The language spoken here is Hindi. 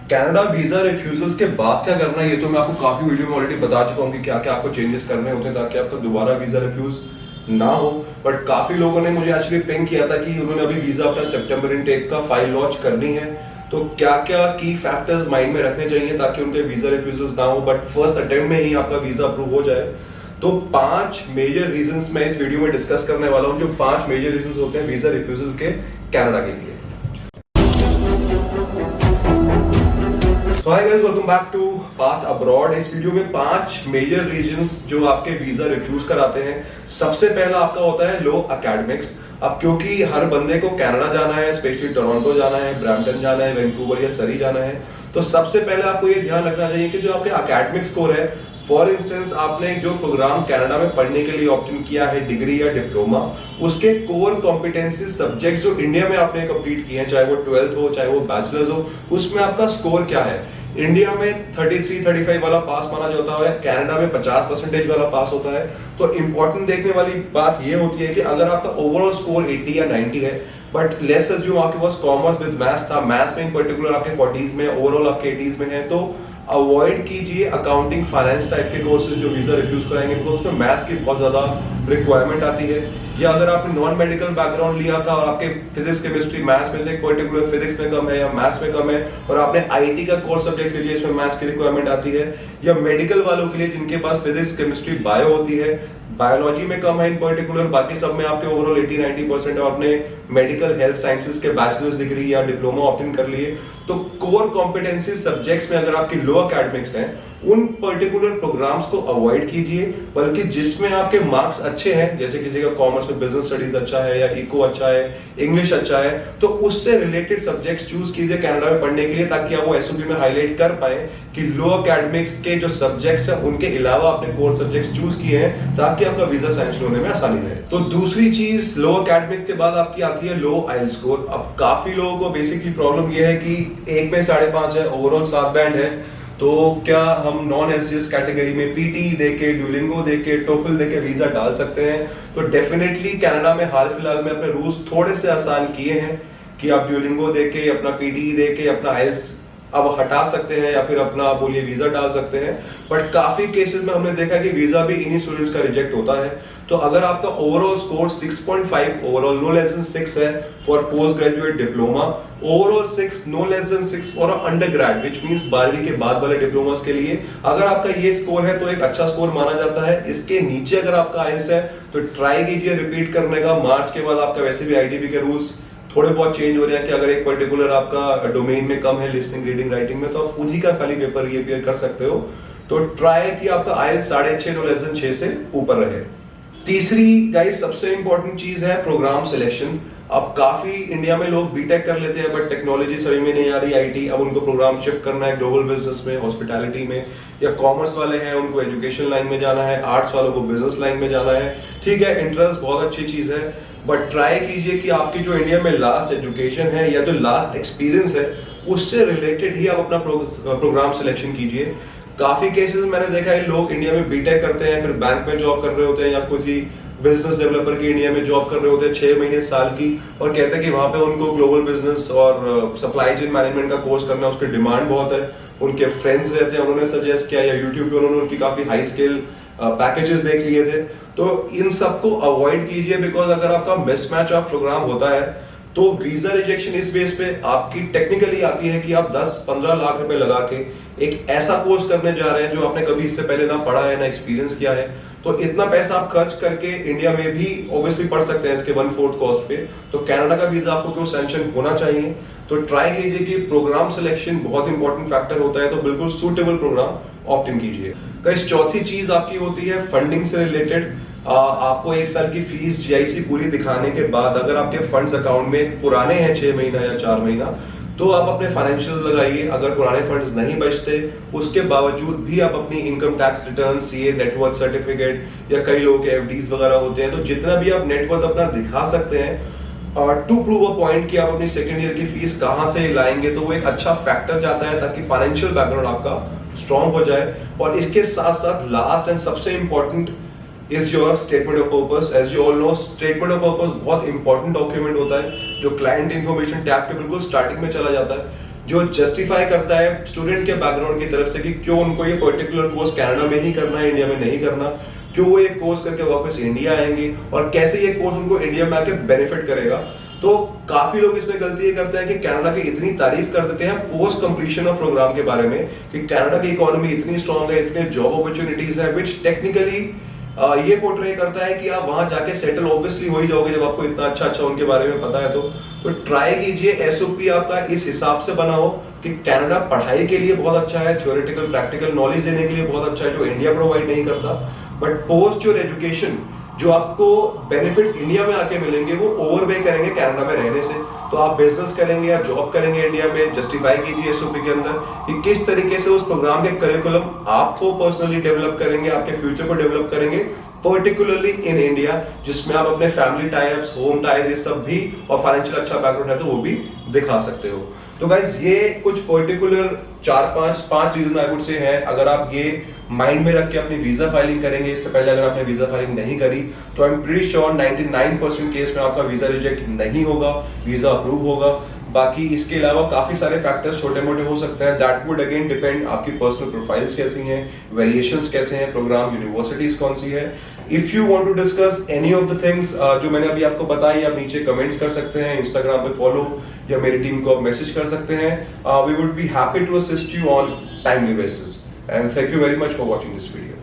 कनाडा वीजा रिफ्यूजल्स के बाद क्या करना है, ये तो मैं आपको काफी वीडियो में ऑलरेडी बता चुका हूँ कि क्या क्या आपको चेंजेस करने होते हैं ताकि आपका दोबारा वीजा रिफ्यूज ना हो। बट काफी लोगों ने मुझे एक्चुअली पिंग किया था कि उन्होंने अभी वीजा अपना सितंबर इनटेक का फाइल लॉन्च करनी है, तो क्या क्या की फैक्टर्स माइंड में रखने चाहिए ताकि उनके वीजा रिफ्यूजल्स ना हो बट फर्स्ट अटेम्प्ट में ही आपका वीजा अप्रूव हो जाए। तो 5 मेजर रीजंस मैं इस वीडियो में डिस्कस करने वाला हूं, जो 5 मेजर रीजंस होते हैं वीजा रिफ्यूजल के कनाडा के लिए। तो hi guys, welcome back to path abroad. इस वीडियो में 5 मेजर रीजंस जो आपके वीजा रिफ्यूज कराते हैं। सबसे पहला आपका होता है लो एकेडमिक्स। अब क्योंकि हर बंदे को कनाडा जाना है, स्पेशली टोरंटो जाना है, ब्रैम्पटन जाना है, वैंकूवर या सरी जाना है, तो सबसे पहले आपको ये ध्यान रखना चाहिए कि जो आपके एकेडमिक स्कोर है, फॉर इंस्टेंस आपने जो प्रोग्राम कनाडा में पढ़ने के लिए ऑप्ट इन किया है, डिग्री या डिप्लोमा, उसके कोर कॉम्पिटेंसी सब्जेक्ट्स जो इंडिया में आपने कंप्लीट किए हैं, चाहे वो 12th हो चाहे वो बैचलर्स हो, उसमें आपका स्कोर क्या है। इंडिया में 33-35 वाला पास माना जाता है, कनाडा में 50% वाला पास होता है। तो इंपॉर्टेंट देखने वाली बात ये होती है कि अगर आपका ओवरऑल स्कोर 80 या 90 है, बट लेट्स अज्यूम आपके पास कॉमर्स विद मैथ्स था, मैथ्स में इन पर्टिकुलर आपके 40s में, ओवरऑल आपके 80s में है, तो अवॉइड कीजिए अकाउंटिंग फाइनेंस टाइप के कोर्सेज जो वीजा रिफ्यूज कराएंगे, बिकॉज उसमें मैथ्स की बहुत ज्यादा रिक्वायरमेंट आती है। या अगर आपने नॉन मेडिकल बैकग्राउंड लिया था और आपके फिजिक्स केमिस्ट्री मैथ्स में से एक पर्टिकुलर फिजिक्स में कम है या मैथ्स में कम है, और आपने आईटी का कोर्स सब्जेक्ट ले लिया, इसमें मैथ्स की रिक्वायरमेंट आती है, या मेडिकल वालों के लिए जिनके पास फिजिक्स केमिस्ट्री बायो होती है, बायोलॉजी में कम है इन पर्टिकुलर, बाकी सब में आपके ओवरऑल 80-90% है, आपने मेडिकल हेल्थ साइंसेज के बैचलर्स डिग्री या डिप्लोमा ऑप्ट इन कर लिए, तो कोर कॉम्पिटेंसी सब्जेक्ट्स में अगर आपकी लो एकेडमिक्स हैं, उन पर्टिकुलर प्रोग्राम्स को अवॉइड कीजिए। बल्कि जिसमें आपके मार्क्स अच्छे हैं, जैसे किसी का कॉमर्स में बिजनेस स्टडीज अच्छा है या इको अच्छा है, इंग्लिश अच्छा है, तो उससे रिलेटेड सब्जेक्ट्स चूज कीजिए कनाडा में पढ़ने के लिए, ताकि आप वो एसओपी में हाईलाइट कर पाए कि लो एकेडमिक्स के जो सब्जेक्ट्स हैं उनके अलावा आपने कोर सब्जेक्ट्स चूज किए हैं, ताकि आपका वीजा सैंक्शन होने में आसानी रहे। तो दूसरी चीज, लो एकेडमिक के बाद आपकी आती है लो आइल स्कोर। अब काफी लोगों को बेसिकली प्रॉब्लम यह है कि एक में 5.5 है, ओवरऑल 7 बैंड है, तो क्या हम नॉन एसजीएस कैटेगरी में पीटी देके, ड्यूलिंगो देके, टोफल देके वीजा डाल सकते हैं? तो डेफिनेटली कनाडा में हाल फिलहाल में अपने रूल्स थोड़े से आसान किए हैं कि आप ड्यूलिंगो देके, अपना पीटी देके अपना आइल्स अब हटा सकते हैं या फिर अपना बोलिए वीजा डाल सकते हैं। बट काफी केसेस में हमने देखा कि वीजा भी इन्हीं स्टूडेंट्स का रिजेक्ट होता है। तो अगर आपका overall score 6.5 overall no less than 6 है for post graduate diploma, overall 6 no less than 6 for undergrad, which means 12वीं के बाद वाले डिप्लोमास के लिए, अगर आपका ये स्कोर है तो एक अच्छा स्कोर माना जाता है। इसके नीचे अगर आपका आइल्स है तो ट्राई कीजिए रिपीट करने का। मार्च के बाद आपका वैसे भी आईटीबी के रूल्स थोड़े बहुत चेंज हो रहे हैं कि अगर एक पर्टिकुलर आपका डोमेन में कम है, लिसनिंग रीडिंग राइटिंग में, तो आप उन्हीं का खाली पेपर रिअपियर कर सकते हो। तो ट्राई कि आपका आइल्स 6.5 नो लेस देन 6 से ऊपर रहे। तीसरी गाइस सबसे इंपॉर्टेंट चीज है प्रोग्राम सिलेक्शन। अब काफी इंडिया में लोग बीटेक कर लेते हैं बट टेक्नोलॉजी सभी में नहीं आ रही, आईटी, अब उनको प्रोग्राम शिफ्ट करना है ग्लोबल बिजनेस में, हॉस्पिटैलिटी में, या कॉमर्स वाले हैं उनको एजुकेशन लाइन में जाना है, आर्ट्स वालों को बिजनेस लाइन में जाना है। ठीक है, इंटरेस्ट बहुत अच्छी चीज है, बट ट्राई कीजिए कि आपकी जो इंडिया में लास्ट एजुकेशन है या जो लास्ट एक्सपीरियंस है उससे रिलेटेड ही आप अपना प्रोग्राम सिलेक्शन कीजिए। काफी केसेस मैंने देखा है, लोग इंडिया में बीटेक करते हैं, फिर बैंक में जॉब कर रहे होते हैं या किसी बिजनेस डेवलपर की इंडिया में जॉब कर रहे होते हैं 6 महीने साल की, और कहते हैं कि वहां पे उनको ग्लोबल बिजनेस और सप्लाई चेन मैनेजमेंट का कोर्स करना है, उसकी डिमांड बहुत है। उनके फ्रेंड्स रहते हैं, उन्होंने सजेस्ट किया, या यूट्यूब पे उन्होंने उनकी काफी हाई स्केल पैकेजेस देख लिए थे। तो इन सबको अवॉइड कीजिए, बिकॉज अगर आपका मिसमैच ऑफ प्रोग्राम होता है तो वीजा रिजेक्शन इस बेस पे आपकी टेक्निकली आती है कि आप 10-15 लाख रुपए लगा के एक ऐसा कोर्स करने जा रहे हैं जो आपने कभी इससे पहले ना पढ़ा है ना एक्सपीरियंस किया है। तो इतना पैसा आप खर्च करके इंडिया में भी ऑब्वियसली पढ़ सकते हैं इसके 1/4 कॉस्ट पे, तो कनाडा का वीजा आपको क्यों सैंक्शन होना चाहिए। तो ट्राई कीजिए कि प्रोग्राम सिलेक्शन बहुत इंपॉर्टेंट फैक्टर होता है, तो बिल्कुल सूटेबल प्रोग्राम ऑप्ट इन कीजिए। गाइस चौथी चीज आपकी होती है फंडिंग से रिलेटेड। आपको 1 साल की फीस जीआईसी पूरी दिखाने के बाद अगर आपके फंड्स अकाउंट में पुराने हैं 6 महीना या 4 महीना, तो आप अपने फाइनेंशियल्स लगाइए। अगर पुराने फंड्स नहीं बचते उसके बावजूद भी आप अपनी income tax return, CA, net worth certificate, या कई लोगों के एफडीज वगैरह होते हैं, तो जितना भी आप नेटवर्थ अपना दिखा सकते हैं टू प्रूव अ पॉइंट कि आप अपनी सेकेंड ईयर की फीस कहां से लाएंगे, तो वो एक अच्छा फैक्टर जाता है ताकि फाइनेंशियल बैकग्राउंड आपका स्ट्रांग हो जाए। और इसके साथ साथ लास्ट एंड सबसे important is your statement of purpose. As you all know, statement of purpose बहुत इंपॉर्टेंट डॉक्यूमेंट होता है जो क्लाइंट इंफॉर्मेशन टैब के बिल्कुल स्टार्टिंग में चला जाता है। जो जस्टिफाई करता है स्टूडेंट के बैकग्राउंड की तरफ से कि क्यों उनको ये पर्टिकुलर कोर्स कनाडा में ही करना है, इंडिया में नहीं करना, क्यों वो ये कोर्स करके वापस इंडिया आएंगे और कैसे ये कोर्स उनको इंडिया में आके बेनिफिट करेगा। तो काफी लोग इसमें गलती ये करते हैं कि कनाडा की इतनी तारीफ कर देते हैं पोस्ट कंप्लीशन ऑफ प्रोग्राम के बारे में कि कनाडा की इकोनॉमी इतनी स्ट्रांग है, इतने जॉब अपॉर्चुनिटीज है, विच टेक्निकली ये पोर्ट्रे करता है कि आप वहां जाके सेटल ऑब्वियसली हो ही जाओगे जब आपको इतना अच्छा उनके बारे में पता है। तो ट्राई कीजिए एसओपी आपका इस हिसाब से बनाओ कि कनाडा पढ़ाई के लिए बहुत अच्छा है, थ्योरेटिकल प्रैक्टिकल नॉलेज देने के लिए बहुत अच्छा है जो इंडिया प्रोवाइड नहीं करता, बट पोस्ट योर एजुकेशन जो आपको बेनिफिट्स इंडिया में आके मिलेंगे वो ओवरवे करेंगे कनाडा में रहने से। तो आप बिजनेस करेंगे या जॉब करेंगे इंडिया में, जस्टिफाई कीजिए एसओपी के अंदर कि किस तरीके से उस प्रोग्राम के करिकुलम आपको पर्सनली डेवलप करेंगे, आपके फ्यूचर को डेवलप करेंगे, पर्टिकुलरली इन इंडिया, जिसमें आप अपने फैमिली टाइप्स, होम टाइज, ये सब भी और फाइनेंशियल अच्छा बैकग्राउंड है तो वो भी दिखा सकते हो। तो गाइज ये कुछ particular 4-5 reason I would say हैं। अगर आप ये माइंड में रख के अपनी वीजा फाइलिंग करेंगे, इससे पहले अगर आपने वीजा फाइलिंग नहीं करी तो I am pretty sure 99% case में आपका वीजा रिजेक्ट नहीं होगा, वीजा अप्रूव होगा। बाकी इसके अलावा काफी सारे फैक्टर्स छोटे मोटे हो सकते हैं, दैट वुड अगेन डिपेंड आपकी पर्सनल प्रोफाइल्स कैसी हैं, वेरिएशंस कैसे हैं, प्रोग्राम यूनिवर्सिटीज कौन सी है। If you want to discuss any of the things जो मैंने अभी आपको बताई, आप नीचे कमेंट्स कर सकते हैं, इंस्टाग्राम पे फॉलो या मेरी टीम को आप मैसेज कर सकते हैं। We would be happy to assist you on timely basis and thank you very much for watching this video.